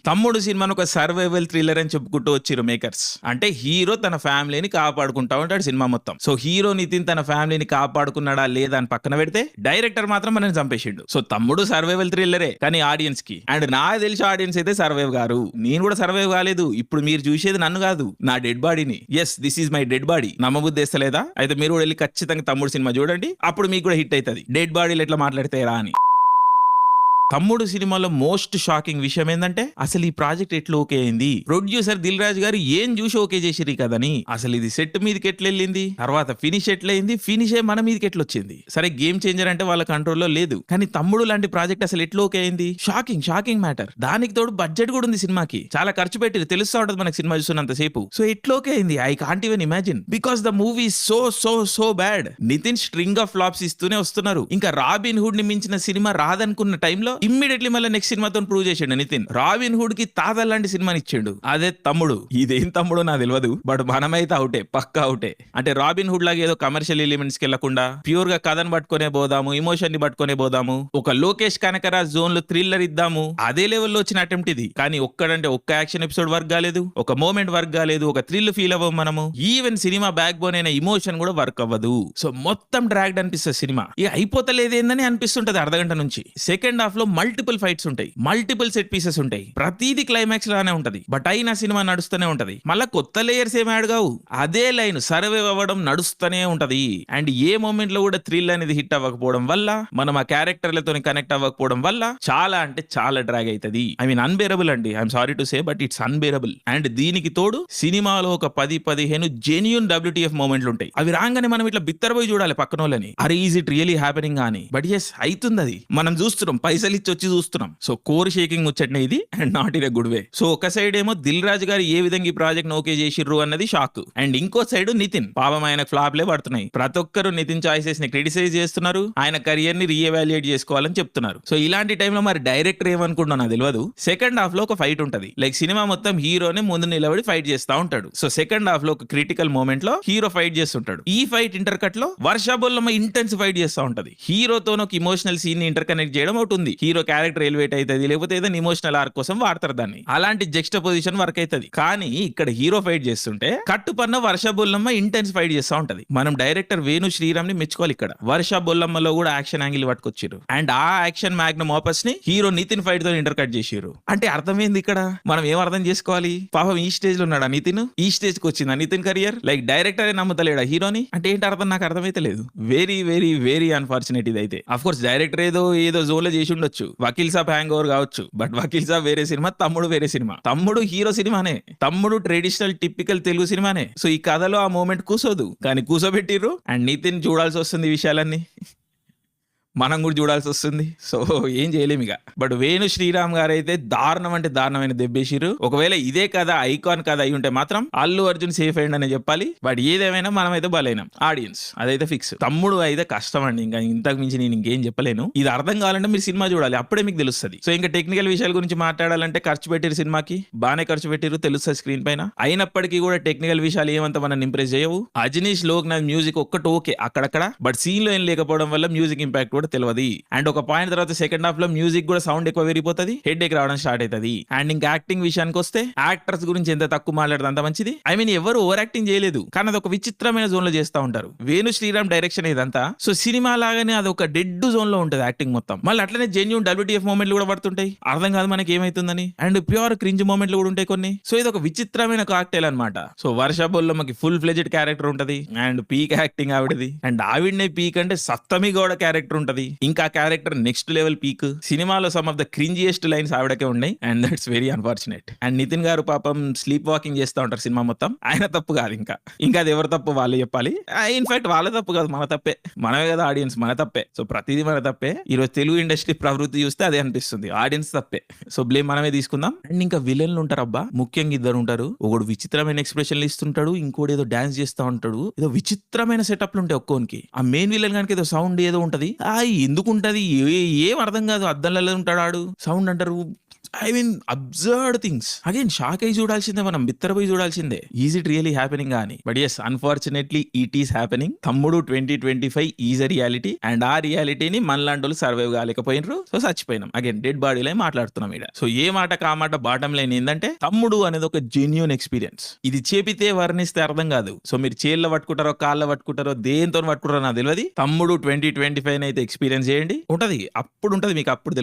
తమ్ముడు సినిమాను ఒక సర్వైవల్ థ్రిల్లర్ అని చెప్పుకుంటూ వచ్చిరు మేకర్స్. అంటే హీరో తన ఫ్యామిలీని కాపాడుకుంటా ఉంటాడు సినిమా మొత్తం. సో హీరో నితిన్ తన ఫ్యామిలీని కాపాడుకున్నాడా లేదా అని పక్కన పెడితే డైరెక్టర్ మాత్రం మనని చంపేసిండు. సో తమ్ముడు సర్వైవల్ థ్రిల్లరే, కానీ ఆడియన్స్ కి అండ్ నాకు తెలిసి ఆడియన్స్ అయితే సర్వైవ్ గారు. నేను కూడా సర్వైవ్ కాలేదు. ఇప్పుడు మీరు చూసేది నన్ను కాదు, నా డెడ్ బాడీని. Yes, this is my dead body. నమ్మబుద్ధేస్తలేదా? అయితే మీరు కూడా వెళ్ళి ఖచ్చితంగా తమ్ముడు సినిమా చూడండి, అప్పుడు మీకు కూడా హిట్ అవుతుంది. డెడ్ బాడీలు ఎట్లా మాట్లాడతారా అని. తమ్ముడు సినిమాలో మోస్ట్ షాకింగ్ విషయం ఏంటంటే అసలు ఈ ప్రాజెక్ట్ ఎట్లా ఓకే అయింది, ప్రొడ్యూసర్ దిల్ రాజు గారు ఏం చూసి ఓకే చేసిరి కదని. అసలు ఇది సెట్ మీదకి ఎట్లా వెళ్ళింది, తర్వాత ఫినిష్ ఎట్లయింది, ఫినిషే మన మీదకి ఎట్లా వచ్చింది. సరే గేమ్ చేంజర్ అంటే వాళ్ళ కంట్రోల్లో లేదు, కానీ తమ్ముడు లాంటి ప్రాజెక్ట్ అసలు ఎట్లా ఓకే అయింది. Shocking matter. దానికి తోడు బడ్జెట్ కూడా ఉంది సినిమాకి, చాలా ఖర్చు పెట్టి తెలుస్తా ఉంటది మనకి సినిమా చూస్తున్నంత సేపు. సో ఎట్లా ఓకే అయింది I can't even imagine, because the movie so bad. Nithin string of flops ఇస్తూనే వస్తున్నారు. ఇంకా రాబిన్ హుడ్ ని మించిన సినిమా రాదనుకున్న టైంలో ఇమ్మీడియట్లీ మళ్ళీ నెక్స్ట్ సినిమాతో ప్రూవ్ చేసిండు నితిన్. రాబిన్ హుడ్ కి తాత లాంటి సినిమాని ఇచ్చిండు. అదే తమ్ముడు. ఇదేం తమ్ముడు నాకు తెలియదు, బట్ మనమైతే అవుటే, పక్కా అవుటే. అంటే రాబిన్ హుడ్ లాగా ఏదో కమర్షియల్ ఎలిమెంట్స్ కి వెళ్లకుండా ప్యూర్ గా కథను పట్టుకునే పోదాము, ఇమోషన్ ని పట్టుకునే పోదాము, ఒక లోకేష్ కనకరాజ్ జోన్ లో థ్రిల్లర్ ఇద్దాము, అదే లెవెల్లో వచ్చిన అటెంప్ట్ ఇది. కానీ ఒక్కడంటే ఒక్క యాక్షన్ ఎపిసోడ్ వర్క్ కాలేదు, ఒక మూమెంట్ వర్క్ కాలేదు, ఒక థ్రిల్ ఫీల్ అవ్వము మనము. ఈవెన్ సినిమా బ్యాక్ బోన్ అయిన ఇమోషన్ కూడా వర్క్ అవ్వదు. సో మొత్తం డ్రాగ్డ్ అనిపిస్తుంది సినిమా. ఇక అయిపోతలేదేందని అనిపిస్తుంటది అర్ధగంట నుంచి. సెకండ్ హాఫ్ లో మల్టిపుల్ ఫైట్స్ ఉంటాయి, మల్టిపుల్ సెట్ పీసెస్ ఉంటాయి, ప్రతిదీ క్లైమాక్స్ లానే ఉంటది. బట్ అయినా సినిమా నడుస్తూనే ఉంటది. మళ్ళా కొత్త లేయర్స్ ఏం యాడ్ కావు, అదే లైన్ సర్వైవ్ అవ్వడం నడుస్తూనే ఉంటది. అండ్ ఏ మూమెంట్ లో కూడా థ్రిల్ అనేది హిట్ అవ్వకపోవడం వల్ల, మనం ఆ క్యారెక్టర్లతో కనెక్ట్ అవ్వకపోవడం వల్ల చాలా అంటే చాలా డ్రాగ్ అవుతుంది. ఐ మీన్ అన్బేరబుల్ అండి. I'm sorry to say, but it's unbearable. And దీనికి తోడు సినిమాలో ఒక 10-15 జెన్యూన్ WTF మూమెంట్లు ఉంటాయి. అవి రాగానే మనం ఇట్లా బిత్తరపోయి చూడాలి పక్కన వాళ్ళని, అరే ఈజ్ ఇట్ రియలీ హ్యాపెనింగ్ అని. బట్ ఎస్ అవుతుంది, అది మనం చూస్తున్నాం, పైసలు ఇచ్చి వచ్చి చూస్తున్నాం. సో కోర్ షేకింగ్ ముచ్చట్నే ఇది, and not in a good way. So ఒక సైడ్ ఏమో దిల్ రాజు గారు ఏ విధంగా ఈ ప్రాజెక్ట్ ఓకే చేసిర్రు అన్నది షాక్, అండ్ ఇంకో సైడ్ నితిన్ పాపం ఆయన ఫ్లాప్లే పడుతున్నాయి. ప్రతి ఒక్కరు నితిన్ చాయిసెస్ ని క్రిటిసైజ్ చేస్తున్నారు, ఆయన కెరియర్ ని రీఎవాల్యుయేట్ చేసుకోవాలని చెప్తున్నారు. సో ఇలాంటి టైంలో మరి డైరెక్టర్ ఏమనుకుంటున్నా నాకు తెలియదు. సెకండ్ హాఫ్ లో ఒక ఫైట్ ఉంటది, లైక్ సినిమా మొత్తం హీరోనే ముందు నిలబడి ఫైట్ చేస్తా ఉంటాడు. సో సెకండ్ హాఫ్ లో ఒక క్రిటికల్ మూమెంట్ లో హీరో ఫైట్ చేస్తుంటాడు. ఈ ఫైట్ ఇంటర్ కట్ లో వర్షాబుల్లమ్మ ఇంటెన్స్ ఫైట్ చేస్తా ఉంటది. హీరోతో ఒక ఇమోషనల్ సీన్ ని ఇంటర్ కనెక్ట్ చేయడం ఒకటి ఉంది. హీరో క్యారెక్టర్ ఎలివేట్ అవుతుంది, లేకపోతే ఏదైనా ఇమోషనల్ ఆర్క్ కోసం వాడతారు దాన్ని. అలాంటి జెక్స్ట పొజిషన్ వర్క్ అవుతుంది. కానీ ఇక్కడ హీరో ఫైట్ చేస్తుంటే కట్టుపన్న వర్ష బొల్లమ్మ ఇంటెన్స్ ఫైట్ చేస్తా ఉంటది. మనం డైరెక్టర్ వేణు శ్రీరామ్ ని మెచ్చుకోవాలి. ఇక్కడ వర్ష బొల్లమ్మలో కూడా యాక్షన్ యాంగిల్ పట్టుకొచ్చారు, అండ్ ఆ యాక్షన్ మ్యాగ్నమ్ ఆపస్ ని హీరో నితిన్ ఫైట్ తో ఇంటర్ కట్ చేసారు. అంటే అర్థమైంది ఇక్కడ, మనం ఏం అర్థం చేసుకోవాలి. పాపం ఈ స్టేజ్ లో ఉన్నాడా నితిన్, ఈ స్టేజ్ కి వచ్చిందా నితిన్ కెరియర్, లైక్ డైరెక్టర్ నమ్ముతలేడా హీరోని, అంటే ఏంటి అర్థం నాకు అర్థమైతే లేదు. వెరీ అన్ఫార్చునేట్ ఇది అయితే. అఫ్ కోర్స్ డైరెక్టర్ ఏదో జోన్ లో చేసి ఉండొచ్చు, వకీల్ సాబ్ హ్యాంగ్ ఓవర్ కావచ్చు, బట్ వకీల్ సాబ్ వేరే సినిమా, తమ్ముడు వేరే సినిమా. తమ్ముడు హీరో సినిమానే, తమ్ముడు ట్రెడిషనల్ టిపికల్ తెలుగు సినిమానే. సో ఈ కథలో ఆ మూమెంట్ కూసోదు, కానీ కూసోబెట్టిర్రు, అండ్ నితిన్ చూడాల్సి వస్తుంది ఈ విషయాలన్నీ, మనం కూడా చూడాల్సి వస్తుంది. సో ఏం చేయలేము ఇక. బట్ వేణు శ్రీరామ్ గారు అయితే దారుణం అంటే దారుణమైన దెబ్బేసిరు. ఒకవేళ ఇదే కథ ఐకాన్ కథ అయి ఉంటే మాత్రం అల్లు అర్జున్ సేఫ్ అయ్యండి అని చెప్పాలి. బట్ ఏదేమైనా మనం అయితే బలైనాం ఆడియన్స్, అదైతే ఫిక్స్. తమ్ముడు అయితే కష్టం అండి, ఇంకా ఇంతకు మించి నేను ఇంకేం చెప్పలేను. ఇది అర్థం కావాలంటే మీరు సినిమా చూడాలి, అప్పుడే మీకు తెలుస్తుంది. సో ఇంకా టెక్నికల్ విషయాల గురించి మాట్లాడాలంటే ఖర్చు పెట్టిరు సినిమాకి, బాగానే ఖర్చు పెట్టిరు తెలుస్తుంది స్క్రీన్ పైన. అయినప్పటికీ కూడా టెక్నికల్ విషయాలు ఏమంతా మనం ఇంప్రెస్ చేయవు. అజనీష్ లోక్నాథ్ మ్యూజిక్ ఒక్కటి ఓకే అక్కడక్కడ, బట్ సీన్ లో ఏం లేకపోవడం వల్ల మ్యూజిక్ ఇంపాక్ట్ కూడా తెలియదు. అండ్ ఒక పాయింట్ తర్వాత సెకండ్ హాఫ్ లో మ్యూజిక్ కూడా సౌండ్ ఎక్కువ పెరిగిపోతుంది, హెడ్ ఎక్ రావడం స్టార్ట్ అవుతుంది. అండ్ ఇంకా యాక్టింగ్ విషయానికి వస్తే యాక్టర్స్ గురించి ఎంత తక్కువ మాట్లాడితే అంత మంచిది. ఐ మీన్ ఎవరు ఓవర్ యాక్టింగ్ చేయలేదు, కానీ అది ఒక విచిత్రమైన జోన్ లో చేస్తూ ఉంటారు. వేణు శ్రీరామ్ డైరెక్షన్ ఇదంతా. సో సినిమా లాగానే అది ఒక డెడ్ జోన్ లో ఉంటుంది యాక్టింగ్ మొత్తం. మళ్ళీ అట్లనే జెన్యూన్ WTF మూమెంట్లు కూడా పడుతుంటాయి, అర్థం కాదు మనకి ఏమైతుందని. అండ్ ప్యూర్ క్రింజ్ మూమెంట్లు కూడా ఉంటాయి కొన్ని. సో ఇది ఒక విచిత్రమైన కాక్టైల్ అనమాట. సో వర్ష బొల్లమ్మకి ఫుల్ ఫ్లెజ్డ్ క్యారెక్టర్ ఉంటది, అండ్ పీక్ యాక్టింగ్ ఆవిడది. అండ్ ఆవిడనే పీక్ అంటే సప్తమి గౌడ క్యారెక్టర్ ఉంటది, ఇంకా క్యారెక్టర్ నెక్స్ట్ లెవెల్ పీక్. సినిమాలో some of the cringiest lines ఆవిడకే ఉన్నాయి, and that's very unfortunate. And Nithin garu పాపం స్లీప్ వాకింగ్ చేస్తూ ఉంటారు సినిమా మొత్తం. ఆయన తప్పు కాదు, ఇంకా అది ఎవరి తప్పు వాళ్ళు చెప్పాలి. ఇన్ఫాక్ట్ వాళ్ళ తప్పు కాదు, మన తప్పే, మనమే కదా ఆడియన్స్, మన తప్పే. సో ప్రతిదీ మన తప్పే. ఈరోజు తెలుగు ఇండస్ట్రీ ప్రవృత్తి చూస్తే అదే అనిపిస్తుంది, ఆడియన్స్ తప్పే. సో బ్లేమ్ మనమే తీసుకుందాం. అండ్ ఇంకా విలన్లు ఉంటారు అబ్బా, ముఖ్యంగా ఇద్దరు ఉంటారు. ఒకడు విచిత్రమైన ఎక్స్ప్రెషన్లు ఇస్తుంటాడు, ఇంకోటి ఏదో డాన్స్ చేస్తూ ఉంటాడు. ఏదో విచిత్రమైన సెటప్లు ఉంటాయి ఒక్కోనికి. ఆ మెయిన్ విలన్ గానికి ఏదో సౌండ్ ఏదో ఉంటది, ఎందుకు ఉంటది ఏం అర్థం కాదు. అద్దంలో ఉంటాడు ఆడు, సౌండ్ అంటారు, I mean absurd things again shock అయి చూడాల్సిందే, మనం బిత్తరపోయి చూడాల్సిందే. ఈజ్ ఇట్ రియలీ హ్యాపెనింగ్ అని? But yes, unfortunately it is happening. Thammudu 2025 is a reality, and ఆ రియాలిటీని మనలాంటి సర్వైవ్ కాలేకపోయినరు. సో చచ్చిపోయినాం. అగైన్ డెడ్ బాడీలో మాట్లాడుతున్నాం ఇక్కడ. సో ఏ మాట కా మాట బాటం లైన్ ఏంటంటే, తమ్ముడు అనేది ఒక జెన్యూన్ ఎక్స్పీరియన్స్. ఇది చెబితే వర్ణిస్తే అర్థం కాదు. సో మీరు చేళ్ళ పట్టుకుంటారో కాళ్ళ పట్టుకుంటారో దేంతో పట్టుకుంటారో నాకు తెలియదు. తమ్ముడు 2025 అయితే ఎక్స్పీరియన్స్ చేయండి, ఉంటది. అప్పుడు ఉంటది మీకు, అప్పుడు